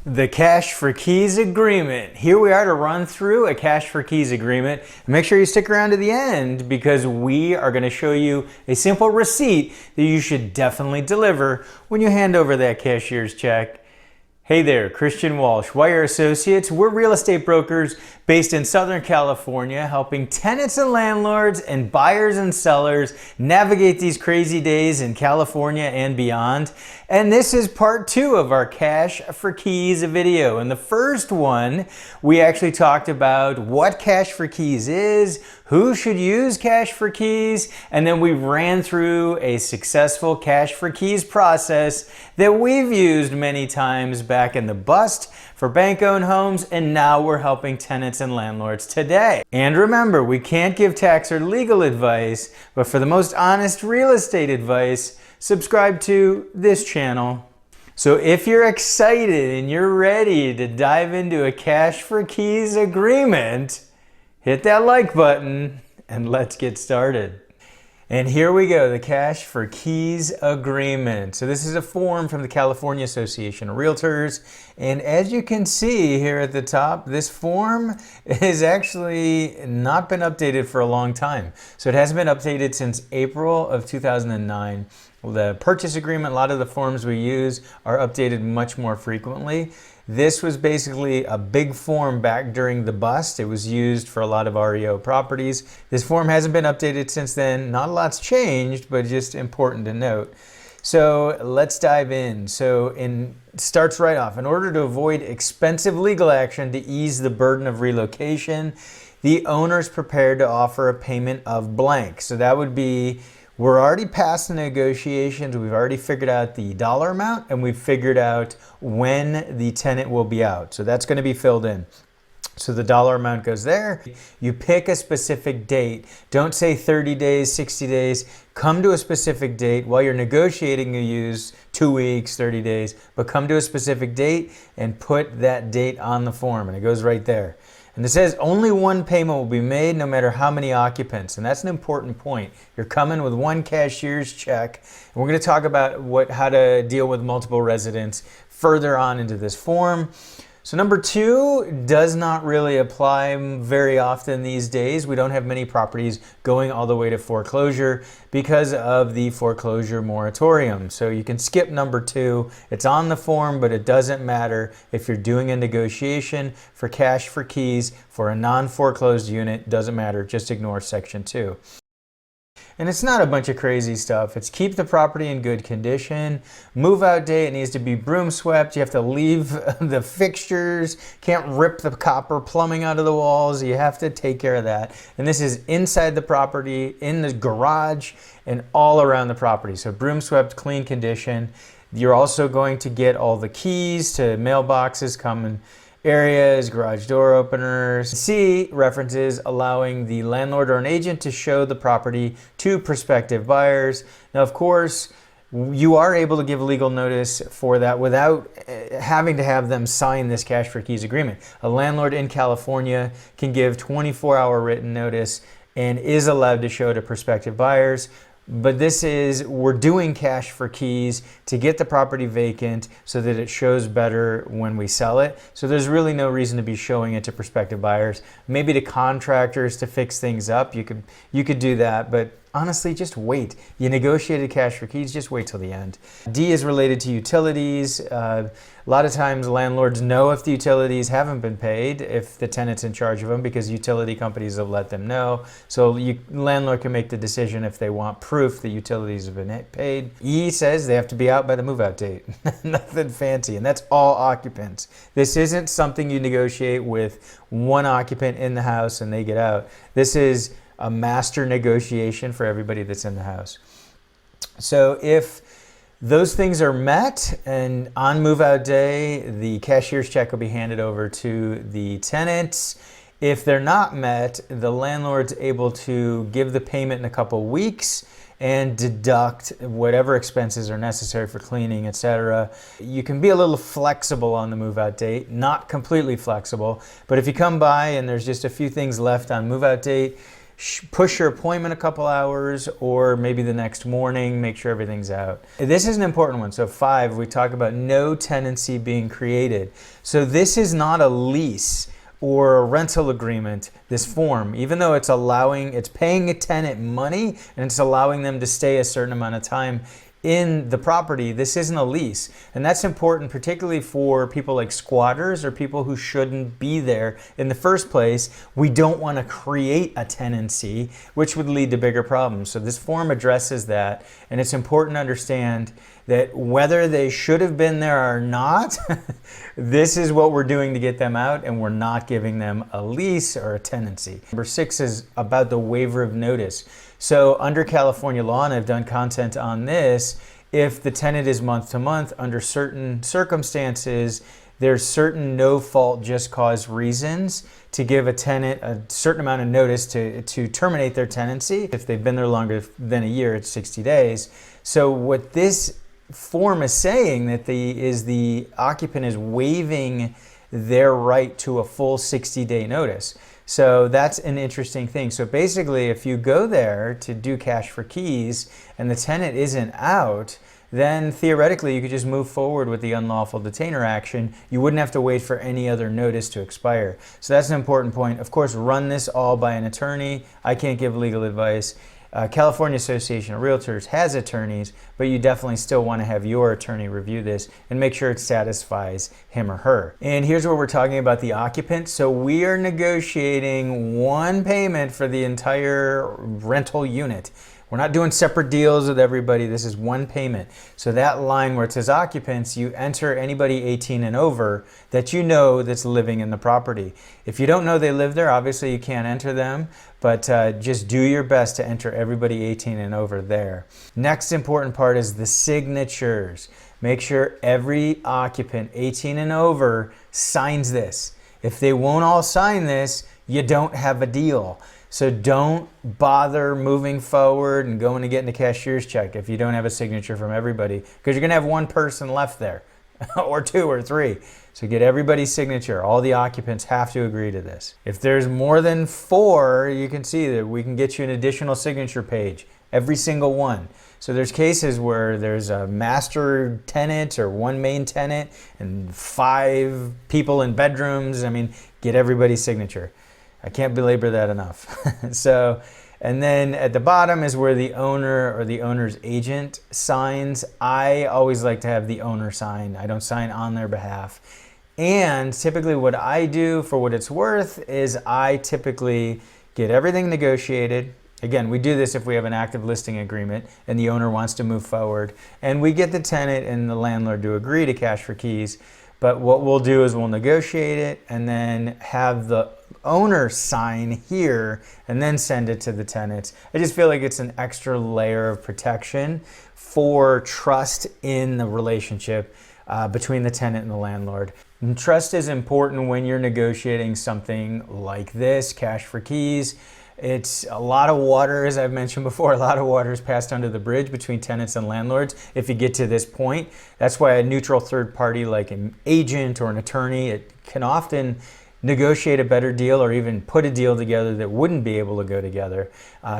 The cash for keys agreement. Here we are to run through a cash for keys agreement. Make sure you stick around to the end because we are going to show you a simple receipt that you should definitely deliver when you hand over that cashier's check. Hey there, Christian Walsh, Waiver Associates. We're real estate brokers based in Southern California, helping tenants and landlords and buyers and sellers navigate these crazy days in California and beyond. And this is part 2 of our Cash for Keys video. In the first one, we actually talked about what Cash for Keys is, who should use Cash for Keys, and then we ran through a successful Cash for Keys process that we've used many times back in the bust for bank-owned homes, and now we're helping tenants and landlords today. And remember, we can't give tax or legal advice, but for the most honest real estate advice, subscribe to this channel. So if you're excited and you're ready to dive into a Cash for Keys agreement, hit that like button and let's get started. And here we go, the Cash for Keys agreement. So this is a form from the California Association of Realtors. And as you can see here at the top, this form has actually not been updated for a long time. So it hasn't been updated since April of 2009. The purchase agreement, a lot of the forms we use are updated much more frequently. This was basically a big form back during the bust. It was used for a lot of REO properties. This form hasn't been updated since then. Not a lot's changed, but just important to note. So let's dive in. So it starts right off. In order to avoid expensive legal action to ease the burden of relocation, the owner's prepared to offer a payment of blank. So that would be, we're already past the negotiations. We've already figured out the dollar amount and we've figured out when the tenant will be out. So that's going to be filled in. So the dollar amount goes there. You pick a specific date. Don't say 30 days, 60 days. Come to a specific date. While you're negotiating, you use 2 weeks, 30 days, but come to a specific date and put that date on the form and it goes right there. And it says only one payment will be made no matter how many occupants. And that's an important point. You're coming with one cashier's check. And we're going to talk about how to deal with multiple residents further on into this form. So number 2 does not really apply very often these days. We don't have many properties going all the way to foreclosure because of the foreclosure moratorium. So you can skip number 2. It's on the form, but it doesn't matter if you're doing a negotiation for cash for keys for a non-foreclosed unit. Doesn't matter. Just ignore section 2. And it's not a bunch of crazy stuff. It's keep the property in good condition. Move out date, it needs to be broom swept. You have to leave the fixtures. Can't rip the copper plumbing out of the walls. You have to take care of that. And this is inside the property, in the garage, and all around the property. So broom swept, clean condition. You're also going to get all the keys to mailboxes, common areas, garage door openers. C references allowing the landlord or an agent to show the property to prospective buyers. Now, of course, you are able to give legal notice for that without having to have them sign this cash for keys agreement. A landlord in California can give 24-hour written notice and is allowed to show to prospective buyers. But this is, we're doing cash for keys to get the property vacant so that it shows better when we sell it. So there's really no reason to be showing it to prospective buyers. Maybe to contractors to fix things up, you could do that, but honestly, just wait. You negotiated cash for keys, just wait till the end. D is related to utilities. A lot of times landlords know if the utilities haven't been paid, if the tenant's in charge of them, because utility companies have let them know. So landlord can make the decision if they want proof that utilities have been paid. E says they have to be out by the move-out date. Nothing fancy, and that's all occupants. This isn't something you negotiate with one occupant in the house and they get out. This is a master negotiation for everybody that's in the house. So if those things are met and on move-out day, the cashier's check will be handed over to the tenants. If they're not met, the landlord's able to give the payment in a couple weeks and deduct whatever expenses are necessary for cleaning, etc. You can be a little flexible on the move-out date, not completely flexible, but if you come by and there's just a few things left on move-out date, push your appointment a couple hours, or maybe the next morning, make sure everything's out. This is an important one. So 5, we talk about no tenancy being created. So this is not a lease or a rental agreement, this form, even though it's paying a tenant money and it's allowing them to stay a certain amount of time in the property, this isn't a lease. And that's important, particularly for people like squatters or people who shouldn't be there in the first place. We don't want to create a tenancy, which would lead to bigger problems. So this form addresses that, and it's important to understand that whether they should have been there or not, this is what we're doing to get them out, and we're not giving them a lease or a tenancy. Number 6 is about the waiver of notice. So under California law, and I've done content on this, if the tenant is month to month, under certain circumstances, there's certain no fault just cause reasons to give a tenant a certain amount of notice to terminate their tenancy. If they've been there longer than a year, it's 60 days. So what this form is saying that the occupant is waiving their right to a full 60-day notice. So that's an interesting thing. So basically, if you go there to do cash for keys and the tenant isn't out, then theoretically you could just move forward with the unlawful detainer action. You wouldn't have to wait for any other notice to expire. So that's an important point. Of course, run this all by an attorney. I can't give legal advice. California Association of Realtors has attorneys, but you definitely still want to have your attorney review this and make sure it satisfies him or her. And here's where we're talking about the occupant. So we are negotiating one payment for the entire rental unit. We're not doing separate deals with everybody. This is one payment. So that line where it says occupants, you enter anybody 18 and over that you know that's living in the property. If you don't know they live there, obviously you can't enter them, but just do your best to enter everybody 18 and over there. Next important part is the signatures. Make sure every occupant 18 and over signs this. If they won't all sign this, you don't have a deal. So don't bother moving forward and going to getting a cashier's check if you don't have a signature from everybody, because you're going to have one person left there or 2 or 3. So get everybody's signature. All the occupants have to agree to this. If there's more than 4, you can see that we can get you an additional signature page, every single one. So there's cases where there's a master tenant or one main tenant and 5 people in bedrooms. I mean, get everybody's signature. I can't belabor that enough. So, and then at the bottom is where the owner or the owner's agent signs. I always like to have the owner sign. I don't sign on their behalf. And typically what I do, for what it's worth, is I typically get everything negotiated. Again, we do this if we have an active listing agreement and the owner wants to move forward. And we get the tenant and the landlord to agree to cash for keys. But what we'll do is we'll negotiate it and then have the owner sign here and then send it to the tenants. I just feel like it's an extra layer of protection for trust in the relationship between the tenant and the landlord. And trust is important when you're negotiating something like this, cash for keys. It's a lot of water, as I've mentioned before, a lot of water is passed under the bridge between tenants and landlords if you get to this point. That's why a neutral third party like an agent or an attorney, it can often negotiate a better deal or even put a deal together that wouldn't be able to go together.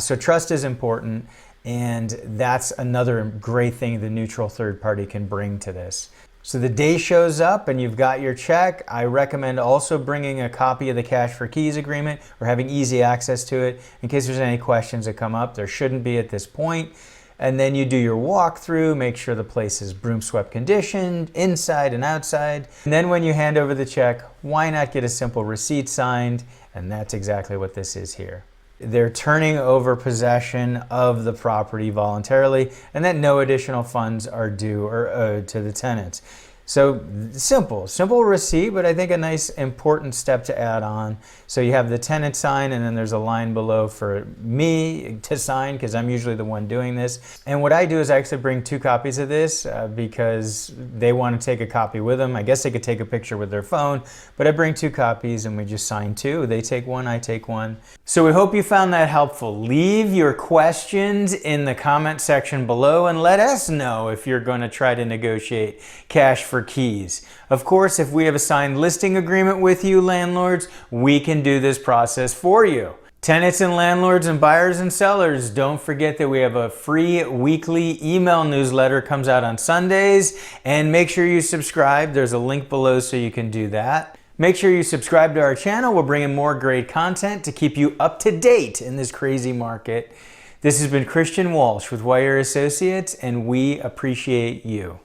So trust is important, and that's another great thing the neutral third party can bring to this. So the day shows up and you've got your check. I recommend also bringing a copy of the cash for keys agreement or having easy access to it in case there's any questions that come up. There shouldn't be at this point. And then you do your walkthrough, make sure the place is broom swept conditioned, inside and outside. And then when you hand over the check, why not get a simple receipt signed? And that's exactly what this is here. They're turning over possession of the property voluntarily, and that no additional funds are due or owed to the tenants. So simple receipt, but I think a nice important step to add on. So you have the tenant sign, and then there's a line below for me to sign because I'm usually the one doing this. And what I do is I actually bring 2 copies of this because they want to take a copy with them. I guess they could take a picture with their phone, but I bring 2 copies and we just sign 2. They take 1, I take 1. So we hope you found that helpful. Leave your questions in the comment section below and let us know if you're going to try to negotiate cash for keys. Of course, if we have a signed listing agreement with you, landlords, we can do this process for you. Tenants and landlords and buyers and sellers, don't forget that we have a free weekly email newsletter, comes out on Sundays, and make sure you subscribe. There's a link below so you can do that. Make sure you subscribe to our channel. We're bringing more great content to keep you up to date in this crazy market. This has been Christian Walsh with Waiver Associates, and we appreciate you.